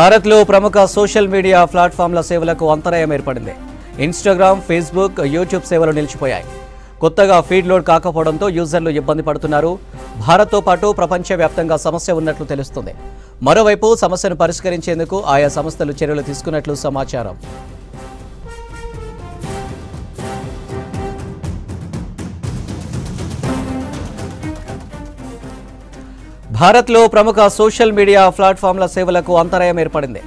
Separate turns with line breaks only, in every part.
భారత్లో ప్రముఖ social media ప్లాట్ఫామ్ల సేవలకు అంతరాయం ఏర్పడింది. ఇన్‌స్టాగ్రామ్, ఫేస్‌బుక్, యూట్యూబ్ సేవలు నిలిచిపోయాయి. కొత్తగా ఫీడ్ లోడ్ కాకపోవడంతో యూజర్లు ఇబ్బంది పడుతున్నారు. భారత్తో పాటు ప్రపంచవ్యాప్తంగా సమస్య ఉన్నట్లు తెలుస్తుంది. మరోవైపు సమస్యను పరిష్కరించేందుకు ఆయా సంస్థలు చర్యలు తీసుకున్నట్లు సమాచారం. భారత్లో ప్రముఖ సోషల్ మీడియా ప్లాట్ఫామ్ల సేవలకు అంతరాయం ఏర్పడింది.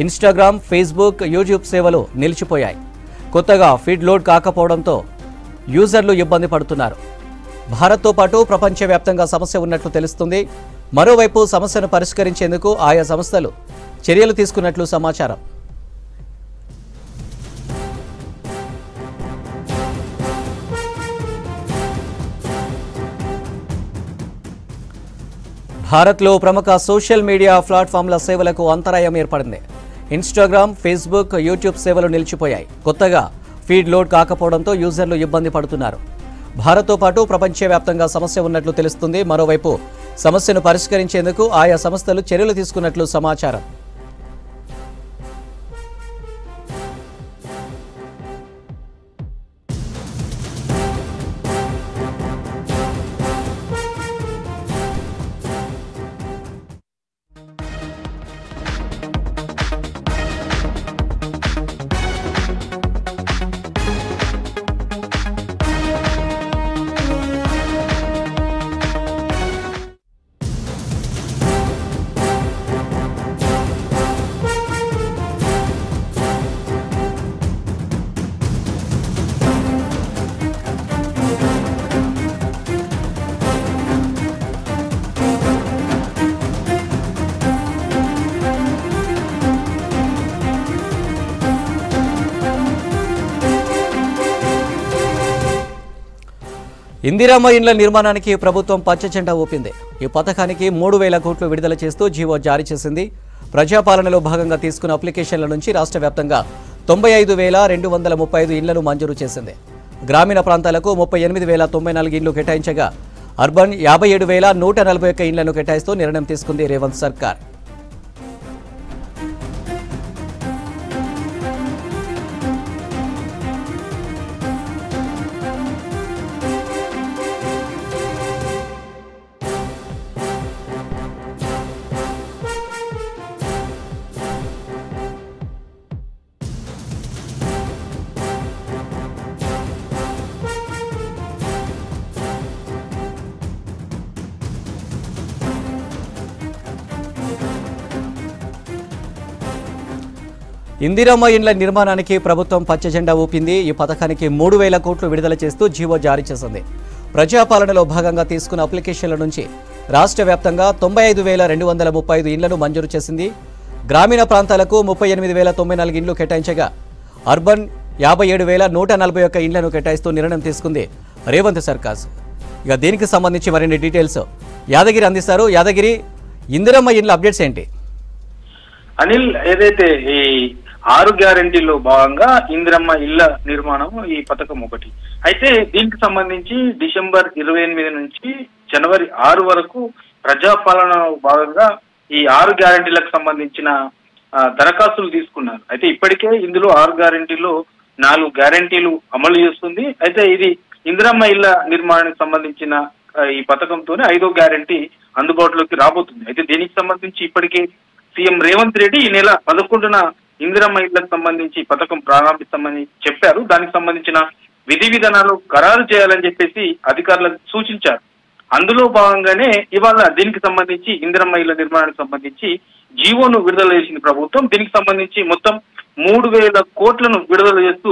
ఇన్‌స్టాగ్రామ్, ఫేస్‌బుక్, యూట్యూబ్ సేవలు నిలిచిపోయాయి. కొత్తగా ఫీడ్ లోడ్ కాకపోవడంతో యూజర్లు ఇబ్బంది పడుతున్నారు. భారత్తో పాటు ప్రపంచవ్యాప్తంగా సమస్య ఉన్నట్లు తెలుస్తుంది. మరోవైపు సమస్యను పరిష్కరించేందుకు ఆయా సంస్థలు చర్యలు తీసుకున్నట్లు సమాచారం. భారత్లో ప్రముఖ సోషల్ మీడియా ప్లాట్ఫామ్ల సేవలకు అంతరాయం ఏర్పడింది. ఇన్‌స్టాగ్రామ్, ఫేస్‌బుక్, యూట్యూబ్ సేవలు నిలిచిపోయాయి. కొత్తగా ఫీడ్ లోడ్ కాకపోవడంతో యూజర్లు ఇబ్బంది పడుతున్నారు. భారత్తో పాటు ప్రపంచవ్యాప్తంగా సమస్య ఉన్నట్లు తెలుస్తుంది. మరోవైపు సమస్యను పరిష్కరించేందుకు ఆయా సంస్థలు చర్యలు తీసుకున్నట్లు సమాచారం. ఇందిరమ్మ ఇండ్ల నిర్మాణానికి ప్రభుత్వం పచ్చజెండా ఊపింది. ఈ పథకానికి 3,000 కోట్లు విడుదల చేస్తూ జీవో జారీ చేసింది. ప్రజాపాలనలో భాగంగా తీసుకున్న అప్లికేషన్ల నుంచి రాష్ట్ర వ్యాప్తంగా 95,235 ఇండ్లను మంజూరు చేసింది. గ్రామీణ ప్రాంతాలకు 38,094 ఇండ్లు కేటాయించగా అర్బన్ 57,141 ఇండ్లను కేటాయిస్తూ నిర్ణయం తీసుకుంది రేవంత్ సర్కార్. ఇందిరమ్మ ఇండ్ల నిర్మాణానికి ప్రభుత్వం పచ్చజెండా ఊపింది. ఈ పథకానికి 3,000 కోట్లు విడుదల చేస్తూ జీవో జారీ చేసింది. ప్రజాపాలనలో భాగంగా తీసుకున్న అప్లికేషన్ల నుంచి రాష్ట్ర వ్యాప్తంగా 95,235 ఇండ్లను మంజూరు చేసింది. గ్రామీణ ప్రాంతాలకు 38,094 ఇండ్లు కేటాయించగా అర్బన్ 57,141 ఇండ్లను కేటాయిస్తూ నిర్ణయం తీసుకుంది రేవంత్ సర్కార్. ఇక దీనికి సంబంధించి మరిన్ని డీటెయిల్స్ యాదగిరి అందిస్తారు. యాదగిరి, ఇందిరమ్మ ఇండ్ల అప్డేట్స్ ఏంటి?
అనిల్, ఏదైతే ఈ 6 గ్యారెంటీల్లో భాగంగా ఇందిరమ్మ ఇళ్ల నిర్మాణం ఈ పథకం ఒకటి. అయితే దీనికి సంబంధించి డిసెంబర్ 28 నుంచి జనవరి 6 వరకు ప్రజాపాలన భాగంగా ఈ 6 గ్యారెంటీలకు సంబంధించిన దరఖాస్తులు తీసుకున్నారు. అయితే ఇప్పటికే ఇందులో 6 గ్యారెంటీలో 4 గ్యారెంటీలు అమలు చేస్తుంది. అయితే ఇది ఇందిరమ్మ ఇళ్ల నిర్మాణానికి సంబంధించిన ఈ పథకంతోనే 5వ గ్యారెంటీ అందుబాటులోకి రాబోతుంది. అయితే దీనికి సంబంధించి ఇప్పటికే సీఎం రేవంత్ రెడ్డి ఈ నెల 11న ఇందిరమ్మ ఇళ్లకు సంబంధించి పథకం ప్రారంభిస్తామని చెప్పారు. దానికి సంబంధించిన విధి విధానాలు ఖరారు చేయాలని చెప్పేసి అధికారులకు సూచించారు. అందులో భాగంగానే ఇవాళ దీనికి సంబంధించి ఇందిరమ్మ ఇళ్ల నిర్మాణానికి సంబంధించి జీవోను విడుదల చేసింది ప్రభుత్వం. దీనికి సంబంధించి మొత్తం 3,000 కోట్లను విడుదల చేస్తూ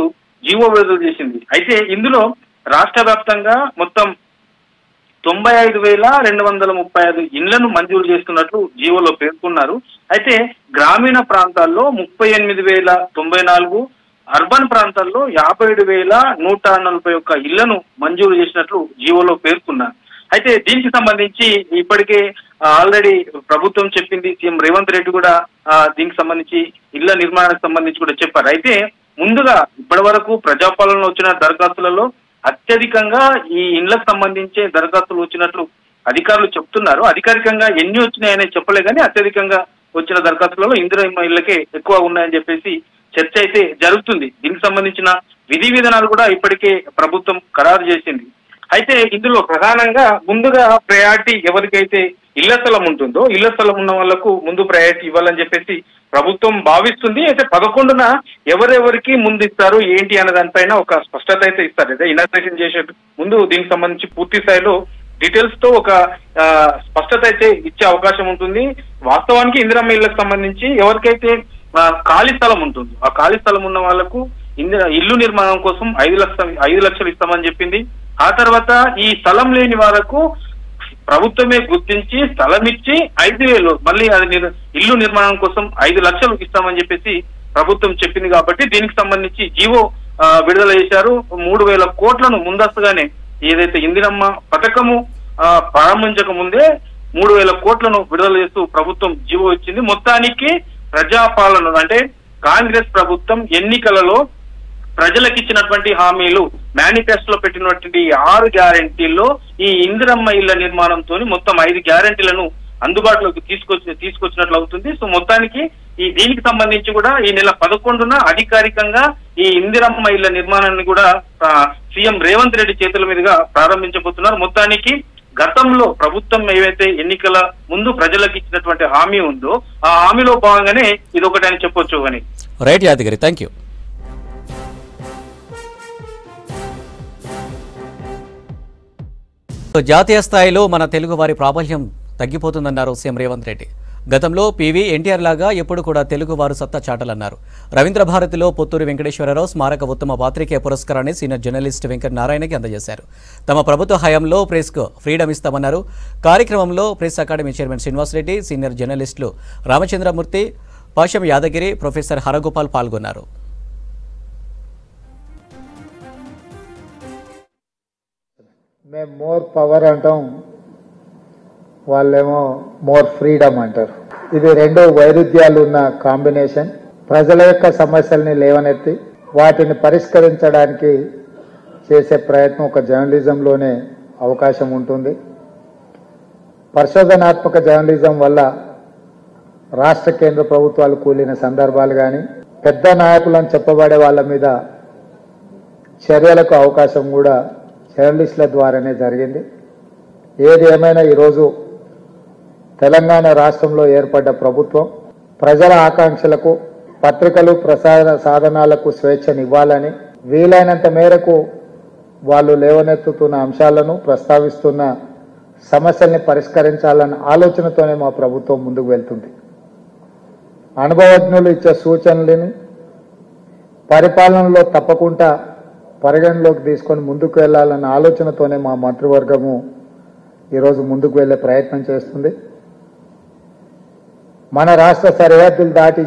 జీవో విడుదల చేసింది. అయితే ఇందులో రాష్ట్ర వ్యాప్తంగా మొత్తం 95,235 ఇండ్లను మంజూరు చేస్తున్నట్లు జీవోలో పేర్కొన్నారు. అయితే గ్రామీణ ప్రాంతాల్లో 38,094, అర్బన్ ప్రాంతాల్లో 57,141 ఇళ్లను మంజూరు చేసినట్లు జీవోలో పేర్కొన్నారు. అయితే దీనికి సంబంధించి ఇప్పటికే ఆల్రెడీ ప్రభుత్వం చెప్పింది, సీఎం రేవంత్ రెడ్డి కూడా దీనికి సంబంధించి ఇళ్ల నిర్మాణానికి సంబంధించి కూడా చెప్పారు. అయితే ముందుగా ఇప్పటి వరకు ప్రజాపాలనలో వచ్చిన దరఖాస్తులలో అత్యధికంగా ఈ ఇండ్లకు సంబంధించే దరఖాస్తులు వచ్చినట్లు అధికారులు చెప్తున్నారు. అధికారికంగా ఎన్ని వచ్చినాయనే చెప్పలే కానీ అత్యధికంగా వచ్చిన దరఖాస్తులలో ఇందిరమ్మ ఇళ్లకే ఎక్కువ ఉన్నాయని చెప్పేసి చర్చ అయితే జరుగుతుంది. దీనికి సంబంధించిన విధి విధానాలు కూడా ఇప్పటికే ప్రభుత్వం ఖరారు చేసింది. అయితే ఇందులో ప్రధానంగా ముందుగా ప్రయారిటీ ఎవరికైతే ఇళ్ల స్థలం ఉంటుందో ఇళ్ల స్థలం ఉన్న వాళ్లకు ముందు ప్రయారిటీ ఇవ్వాలని చెప్పేసి ప్రభుత్వం భావిస్తుంది. అయితే 11న ఎవరెవరికి ముందు ఇస్తారు ఏంటి అనే దానిపైన ఒక స్పష్టత అయితే ఇస్తారు. అయితే ఇనాగ్రేషన్ చేసే ముందు దీనికి సంబంధించి పూర్తి స్థాయిలో డీటెయిల్స్ తో ఒక స్పష్టత అయితే ఇచ్చే అవకాశం ఉంటుంది. వాస్తవానికి ఇందిరమ్మ ఇళ్లకు సంబంధించి ఎవరికైతే ఖాళీ స్థలం ఉంటుందో ఆ ఖాళీ స్థలం ఉన్న వాళ్లకు ఇల్లు నిర్మాణం కోసం 5 లక్షలు ఇస్తామని చెప్పింది. ఆ తర్వాత ఈ స్థలం లేని వాళ్లకు ప్రభుత్వమే గుర్తించి స్థలం ఇచ్చి 5,000 మళ్ళీ అది ఇల్లు నిర్మాణం కోసం 5 లక్షలు ఇస్తామని చెప్పేసి ప్రభుత్వం చెప్పింది. కాబట్టి దీనికి సంబంధించి జీవో విడుదల చేశారు. 3,000 కోట్లను ముందస్తుగానే ఏదైతే ఇందిరమ్మ పథకము ప్రారంభించక ముందే 3,000 కోట్లను విడుదల చేస్తూ ప్రభుత్వం జీవో ఇచ్చింది. మొత్తానికి ప్రజాపాలన అంటే కాంగ్రెస్ ప్రభుత్వం ఎన్నికలలో ప్రజలకు ఇచ్చినటువంటి హామీలు మేనిఫెస్టోలో పెట్టినటువంటి 6 గ్యారెంటీల్లో ఈ ఇందిరమ్మ ఇళ్ల నిర్మాణంతో మొత్తం 5 గ్యారెంటీలను అందుబాటులోకి తీసుకొచ్చినట్లు అవుతుంది. సో మొత్తానికి దీనికి సంబంధించి కూడా ఈ నెల 11న అధికారికంగా ఈ ఇందిరమ్మ ఇళ్ల నిర్మాణాన్ని కూడా సీఎం రేవంత్ రెడ్డి చేతుల మీదుగా ప్రారంభించబోతున్నారు. మొత్తానికి గతంలో ప్రభుత్వం ఏవైతే ఎన్నికల ముందు ప్రజలకు ఇచ్చినటువంటి హామీ ఉందో ఆ హామీలో భాగంగానే ఇది ఒకటి అని చెప్పొచ్చు. అని
రైట్ యాదగిరి, థ్యాంక్ యూ. జాతీయ స్థాయిలో మన తెలుగు వారి ప్రాబల్యం తగ్గిపోతుందన్నారు సీఎం రేవంత్ రెడ్డి. గతంలో పివి ఎన్టీఆర్ లాగా ఎప్పుడు కూడా తెలుగు వారు సత్తా చాటాలన్నారు. రవీంద్ర భారతిలో పొత్తూరి వెంకటేశ్వరరావు స్మారక ఉత్తమ పాత్రికేయ పురస్కారాన్ని సీనియర్ జర్నలిస్ట్ వెంకట నారాయణకి అందజేశారు. తమ ప్రభుత్వ హయాంలో ప్రెస్కు ఫ్రీడమ్ ఇస్తామన్నారు. కార్యక్రమంలో press academy chairman Srinivasa Reddy, senior జర్నలిస్టులు రామచంద్రమూర్తి, పాశం యాదగిరి, ప్రొఫెసర్ హరగోపాల్ పాల్గొన్నారు.
మేము మోర్ పవర్ అంటాం, వాళ్ళేమో మోర్ ఫ్రీడమ్ అంటారు. ఇది 2 వైరుధ్యాలు ఉన్న కాంబినేషన్. ప్రజల యొక్క సమస్యల్ని లేవనెత్తి వాటిని పరిష్కరించడానికి చేసే ప్రయత్నం ఒక జర్నలిజంలోనే అవకాశం ఉంటుంది. పరిశోధనాత్మక జర్నలిజం వల్ల రాష్ట్ర కేంద్ర ప్రభుత్వాలు కూలిన సందర్భాలు కానీ పెద్ద నాయకులను చెప్పబడే వాళ్ళ మీద చర్యలకు అవకాశం కూడా జర్నలిస్టుల ద్వారానే జరిగింది. ఏది ఏమైనా ఈరోజు తెలంగాణ రాష్ట్రంలో ఏర్పడ్డ ప్రభుత్వం ప్రజల ఆకాంక్షలకు పత్రికలు ప్రసార సాధనాలకు స్వేచ్ఛనివ్వాలని, వీలైనంత మేరకు వాళ్ళు లేవనెత్తుతున్న అంశాలను ప్రస్తావిస్తున్న సమస్యల్ని పరిష్కరించాలన్న ఆలోచనతోనే మా ప్రభుత్వం ముందుకు వెళ్తుంది. అనుభవజ్ఞులు ఇచ్చే సూచనలని పరిపాలనలో తప్పకుండా పరిగణలోకి తీసుకొని ముందుకు వెళ్లాలన్న ఆలోచనతోనే మా మంత్రివర్గము ఈరోజు ముందుకు వెళ్లే ప్రయత్నం చేస్తుంది. మన రాష్ట్ర సరిహద్దులు దాటి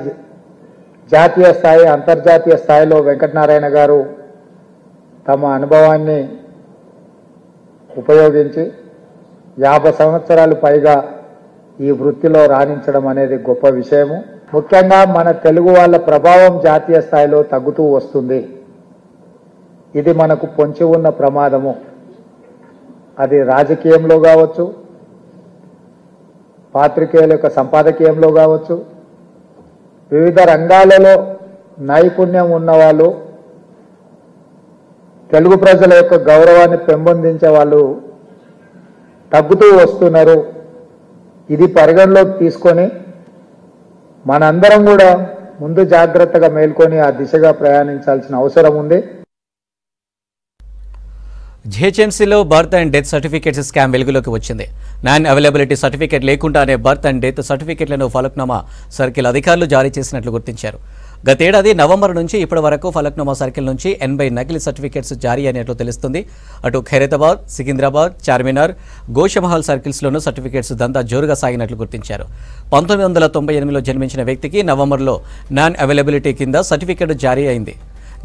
జాతీయ స్థాయి అంతర్జాతీయ స్థాయిలో వెంకటనారాయణ గారు తమ అనుభవాన్ని ఉపయోగించి 50 సంవత్సరాలు పైగా ఈ వృత్తిలో రాణించడం అనేది గొప్ప విషయము. ముఖ్యంగా మన తెలుగు వాళ్ళ ప్రభావం జాతీయ స్థాయిలో తగ్గుతూ వస్తుంది. ఇది మనకు పొంచి ఉన్న ప్రమాదము. అది రాజకీయంలో కావచ్చు, పాత్రికేయుల యొక్క సంపాదకీయంలో కావచ్చు, వివిధ రంగాలలో నైపుణ్యం ఉన్నవాళ్ళు, తెలుగు ప్రజల యొక్క గౌరవాన్ని పెంపొందించే వాళ్ళు తగ్గుతూ వస్తున్నారు. ఇది పరిగణలోకి తీసుకొని మనందరం కూడా ముందు జాగ్రత్తగా మేల్కొని ఆ దిశగా ప్రయాణించాల్సిన అవసరం ఉంది.
జిహెచ్ఎంసీలో birth and death certificates scam వెలుగులోకి వచ్చింది. నాన్ అవైలబిలిటీ సర్టిఫికేట్ లేకుండానే బర్త్ అండ్ డెత్ సర్టిఫికేట్లను ఫలక్నామా సర్కిల్ అధికారులు జారీ చేసినట్లు గుర్తించారు. గతేడాది నవంబర్ నుంచి ఇప్పటి వరకు ఫలక్నామా సర్కిల్ నుంచి 80 నకిలీ సర్టిఫికేట్స్ జారీ అయినట్లు తెలుస్తుంది. అటు ఖైరతాబాద్, సికింద్రాబాద్, చార్మినార్, గోషమహల్ సర్కిల్స్లోనూ సర్టిఫికేట్స్ దందా జోరుగా సాగినట్లు గుర్తించారు. 1998లో జన్మించిన వ్యక్తికి నవంబర్లో నాన్ అవైలబిలిటీ కింద సర్టిఫికేట్ జారీ అయింది.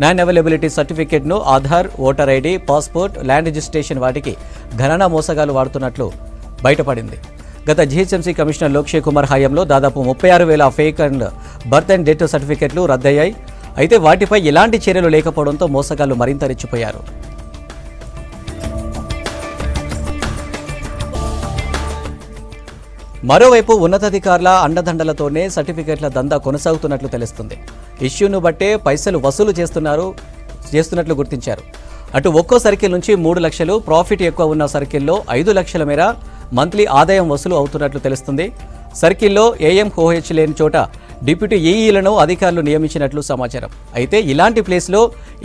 నాన్ అవైలబిలిటీ సర్టిఫికేట్ను Aadhaar, voter ID, passport, land registration వాటికి గణన మోసగాలు వాడుతున్నట్లు బయటపడింది. గత జిహెచ్ఎంసీ కమిషనర్ లోక్షయ్ కుమార్ హయాంలో దాదాపు 36,000 fake and birth and death సర్టిఫికేట్లు రద్దయ్యాయి. అయితే వాటిపై ఎలాంటి చర్యలు లేకపోవడంతో మోసగాళ్లు మరింత రెచ్చిపోయారు. మరోవైపు ఉన్నతాధికారుల అండదండలతోనే సర్టిఫికెట్ల దందా కొనసాగుతున్నట్లు తెలుస్తుంది. ఇష్యూను బట్టే పైసలు వసూలు చేస్తున్నట్లు గుర్తించారు. అటు ఒక్కో సర్కిల్ నుంచి 3 లక్షలు, ప్రాఫిట్ ఎక్కువ ఉన్న సర్కిల్లో 5 లక్షల మేర మంత్లీ ఆదాయం వసూలు అవుతున్నట్లు తెలుస్తుంది. సర్కిల్లో ఏఎం ఓహెచ్ లేని చోట డిప్యూటీ ఏఈలను అధికారులు నియమించినట్లు సమాచారం. అయితే ఇలాంటి ప్లేస్లో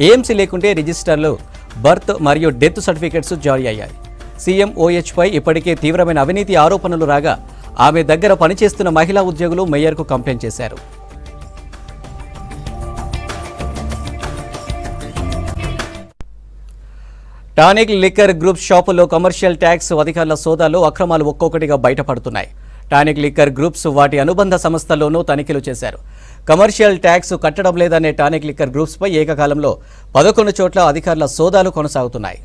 ఏఎంసీ లేకుంటే రిజిస్టర్లు, బర్త్ మరియు డెత్ సర్టిఫికెట్స్ జారీ అయ్యాయి. సీఎం ఓహెచ్పై ఇప్పటికే తీవ్రమైన అవినీతి ఆరోపణలు రాగా ఆమె దగ్గర పనిచేస్తున్న మహిళా ఉద్యోగులు మేయర్కు కంప్లైంట్ చేశారు. టానిక్ లిక్కర్ గ్రూప్ షాపుల్లో కమర్షియల్ ట్యాక్స్ అధికారుల సోదాలో అక్రమాలు ఒక్కొక్కటిగా బయటపడుతున్నాయి. టానిక్ లిక్కర్ గ్రూప్స్ వాటి అనుబంధ సంస్థల్లోనూ తనిఖీలు చేశారు. కమర్షియల్ ట్యాక్స్ కట్టడం లేదనే టానిక్ లిక్కర్ గ్రూప్స్పై ఏకకాలంలో 11 చోట్ల అధికారుల సోదాలు కొనసాగుతున్నాయి.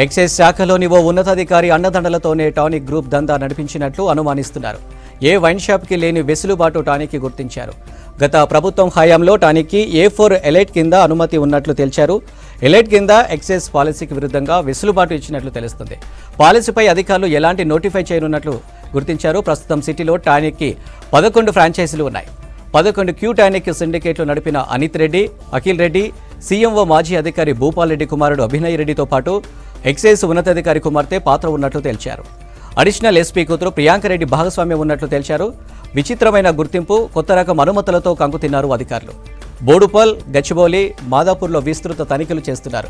ఎక్సైజ్ శాఖలోని ఓ ఉన్నతాధికారి అండదండలతోనే టానిక్ గ్రూప్ దందా నడిపించినట్లు అనుమానిస్తున్నారు. ఏ వైన్ షాప్కి లేని వెసులుబాటు టానిక్కి గుర్తించారు. గత ప్రభుత్వం హయాంలో టానిక్కి A4 ఎలైట్ కింద అనుమతి ఉన్నట్లు తేల్చారు. ఎలైట్ కింద ఎక్సైజ్ పాలసీకి విరుద్ధంగా వెసులుబాటు ఇచ్చినట్లు తెలుస్తుంది. పాలసీపై అధికారులు ఎలాంటి నోటిఫై చేయనున్నట్లు గుర్తించారు. ప్రస్తుతం సిటీలో టానిక్కి 11 ఫ్రాంచైజీలు ఉన్నాయి. 11 క్యూ టానిక్ సిండికేట్లు నడిపిన అనిత్ రెడ్డి, అఖిల్ రెడ్డి, సీఎంఓ మాజీ అధికారి భూపాల్ రెడ్డి కుమారుడు అభినయ్ రెడ్డితో పాటు ఎక్సైజ్ ఉన్నతాధికారి కుమార్తె పాత్ర ఉన్నట్లు తేల్చారు. అడిషనల్ ఎస్పీ కూతురు ప్రియాంక రెడ్డి భాగస్వామ్యం ఉన్నట్లు తేల్చారు. విచిత్రమైన గుర్తింపు, కొత్త రకం అనుమతులతో కంకుతిన్నారు అధికారులు. బోడుపల్, గచ్చిబౌలి, మాదాపూర్లో విస్తృత తనిఖీలు చేస్తున్నారు.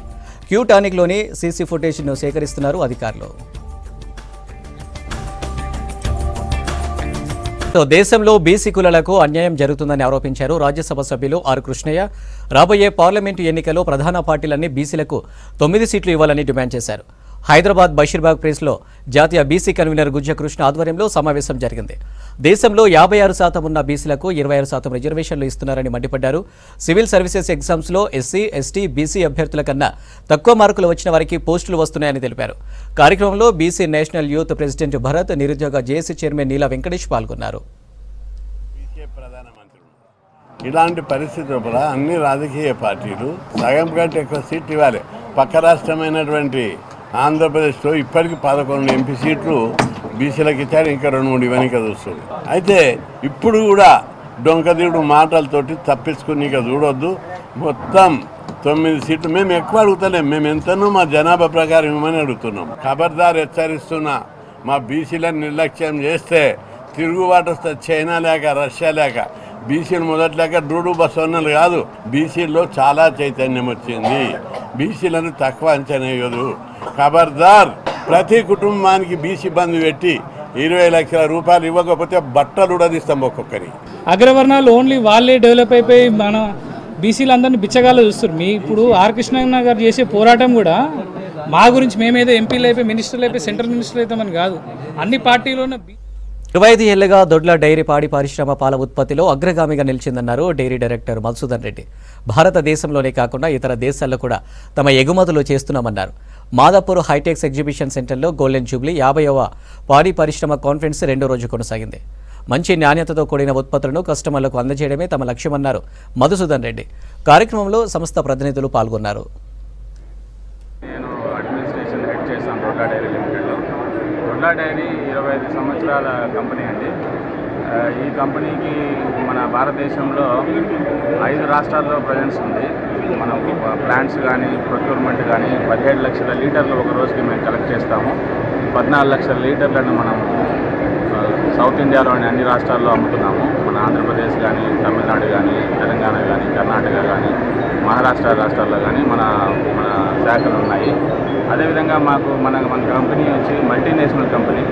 క్యూ టానిక్లోని సీసీ ఫుటేజ్ను సేకరిస్తున్నారు అధికారులు. దేశంలో బీసీ కులాలకు అన్యాయం జరుగుతుందని ఆరోపించారు రాజ్యసభ సభ్యులు ఆర్ కృష్ణయ్య. రాబోయే పార్లమెంటు ఎన్నికల్లో ప్రధాన పార్టీలన్నీ బీసీలకు 9 సీట్లు ఇవ్వాలని డిమాండ్ చేశారు. హైదరాబాద్ బషీర్బాగ్ ప్రెస్లో జాతీయ బీసీ కన్వీనర్ గుజ్జకృష్ణ ఆధ్వర్యంలో సమావేశం జరిగింది. దేశంలో 56% ఉన్న బీసీలకు 26% రిజర్వేషన్లు ఇస్తున్నారని మండిపడ్డారు. సివిల్ సర్వీసెస్ ఎగ్జామ్స్లో ఎస్సీ, ఎస్టీ, బీసీ అభ్యర్థుల కన్నా తక్కువ మార్కులు వచ్చిన వారికి పోస్టులు వస్తున్నాయని తెలిపారు. కార్యక్రమంలో BC national youth president Bharat, నిరుద్యోగ జేఏసీ చైర్మన్ నీలా వెంకటేష్ పాల్గొన్నారు.
ఇలాంటి పరిస్థితుల అన్ని రాజకీయ పార్టీలు సగం కంటే ఎక్కువ సీట్లు ఇవ్వాలి. పక్క రాష్ట్రమైనటువంటి ఆంధ్రప్రదేశ్లో ఇప్పటికీ 11 ఎంపీ సీట్లు బీసీలకు ఇచ్చారు. ఇంకా 2-3 ఇవన్నీ చూస్తుంది. అయితే ఇప్పుడు కూడా డొంకదీడు మాటలతోటి తప్పించుకుని ఇక చూడొద్దు. మొత్తం 9 సీట్లు మేము ఎక్కువ అడుగుతలేం. మేము ఎంతనో మా జనాభా ప్రకారం ఇవ్వమని అడుగుతున్నాం. ఖబర్దార్ హెచ్చరిస్తున్నా, మా బీసీలను నిర్లక్ష్యం చేస్తే తిరుగుబాటు వస్తే చైనా లేక రష్యా లేక బీసీలు మొదట్లేక డూడు బసవన్నలు కాదు, బీసీల్లో చాలా చైతన్యం వచ్చింది. బీసీలను తక్కువ అంచనా వేయదు. ఖబర్దార్, ప్రతి కుటుంబానికి బీసీ బంధు పెట్టి 20 లక్షల రూపాయలు ఇవ్వకపోతే బట్టలు ఉడదీస్తాం ఒక్కొక్కరి.
అగ్రవర్ణాలు ఓన్లీ వాళ్ళే డెవలప్ అయిపోయి మన బీసీలందరినీ బిచ్చగాళ్ళు చూస్తారు. మీ ఇప్పుడు ఆర్ కృష్ణ గారు చేసే పోరాటం కూడా మా గురించి మేమేదో ఎంపీలు అయిపోయి మినిస్టర్లు అయిపోయి సెంట్రల్ మినిస్టర్లు అవుతామని కాదు. అన్ని పార్టీలోనే
25 ఏళ్లుగా దొడ్ల డైరీ పాడి పరిశ్రమ పాల ఉత్పత్తిలో అగ్రగామిగా నిలిచిందన్నారు డైరీ డైరెక్టర్ మధుసూదన్ రెడ్డి. భారతదేశంలోనే కాకుండా ఇతర దేశాల్లో కూడా తమ ఎగుమతులు చేస్తున్నామన్నారు. మాదాపూర్ హైటెక్స్ ఎగ్జిబిషన్ సెంటర్లో గోల్డెన్ జూబ్లీ 50వ పాడి పరిశ్రమ కాన్ఫరెన్స్ 2వ రోజు కొనసాగింది. మంచి నాణ్యతతో కూడిన ఉత్పత్తులను కస్టమర్లకు అందజేయడమే తమ లక్ష్యమన్నారు మధుసూదన్ రెడ్డి. కార్యక్రమంలో సంస్థ ప్రతినిధులు పాల్గొన్నారు.
దొడ్ల డైరీ 25 సంవత్సరాల కంపెనీ అండి. ఈ కంపెనీకి మన భారతదేశంలో 5 రాష్ట్రాల్లో ప్రజెన్స్ ఉంది. మనం ప్లాంట్స్ కానీ ప్రొక్యూర్మెంట్ కానీ 17 లక్షల లీటర్లు ఒక రోజుకి మేము కలెక్ట్ చేస్తాము. 14 లక్షల లీటర్లను మనం సౌత్ ఇండియాలోని అన్ని రాష్ట్రాల్లో అమ్ముతున్నాము. మన ఆంధ్రప్రదేశ్ కానీ, తమిళనాడు కానీ, తెలంగాణ కానీ, కర్ణాటక కానీ, మహారాష్ట్ర రాష్ట్రాల్లో కానీ మన శాఖలు ఉన్నాయి. అదేవిధంగా మన కంపెనీ వచ్చి మల్టీనేషనల్ కంపెనీ.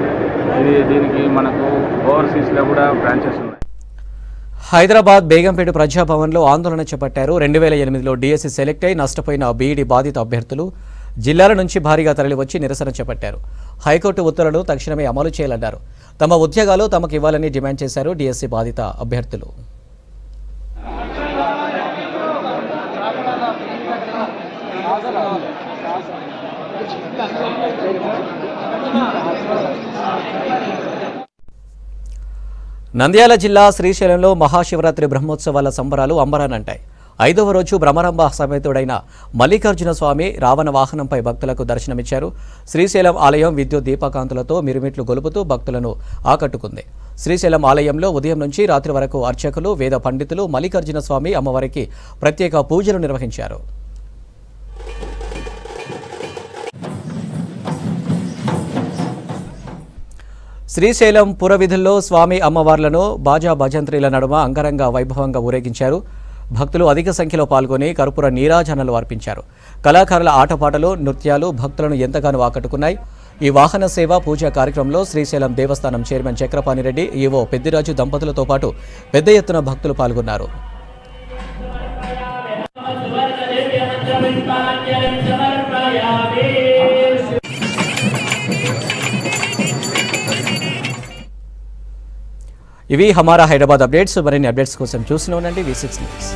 దీనికి మనకు ఓవర్సీస్లో కూడా బ్రాంచెస్ ఉన్నాయి.
హైదరాబాద్ బేగంపేట ప్రజాభవన్లో ఆందోళన చేపట్టారు. 2008లో డిఎస్సి సెలెక్ట్ అయి నష్టపోయిన బీఈడీ బాధిత అభ్యర్థులు జిల్లాల నుంచి భారీగా తరలివచ్చి నిరసన చేపట్టారు. హైకోర్టు ఉత్తర్వులను తక్షణమే అమలు చేయాలన్నారు. తమ ఉద్యోగాలు తమకు ఇవ్వాలని డిమాండ్ చేశారు డిఎస్సి బాధిత అభ్యర్థులు. నంద్యాల జిల్లా శ్రీశైలంలో మహాశివరాత్రి బ్రహ్మోత్సవాల సంబరాలు అంబరానంటాయి. 5వ రోజు భ్రమరాంబ సమేతుడైన మల్లికార్జున స్వామి రావణ వాహనంపై భక్తులకు దర్శనమిచ్చారు. శ్రీశైలం ఆలయం విద్యుత్ దీపకాంతులతో మిరుమిట్లు గొలుపుతూ భక్తులను ఆకట్టుకుంది. శ్రీశైలం ఆలయంలో ఉదయం నుంచి రాత్రి వరకు అర్చకులు, వేద పండితులు మల్లికార్జున స్వామి అమ్మవారికి ప్రత్యేక పూజలు నిర్వహించారు. శ్రీశైలం పురవిధుల్లో స్వామి అమ్మవార్లను బాజా భజంత్రీల నడుమ అంగరంగ వైభవంగా ఊరేగించారు. భక్తులు అధిక సంఖ్యలో పాల్గొని కర్పూర నీరాజనాలు అర్పించారు. కళాకారుల ఆటపాటలు, నృత్యాలు భక్తులను ఎంతగానో ఆకట్టుకున్నాయి. ఈ వాహన సేవ పూజా కార్యక్రమంలో శ్రీశైలం దేవస్థానం చైర్మన్ చక్రపాణిరెడ్డి, ఈవో పెద్దిరాజు దంపతులతో పాటు పెద్ద ఎత్తున భక్తులు పాల్గొన్నారు. ఇవి హమారా హైదరాబాద్ అప్డేట్స్. మరిన్ని అప్డేట్స్ కోసం చూస్తూనే ఉండండి V6 న్యూస్.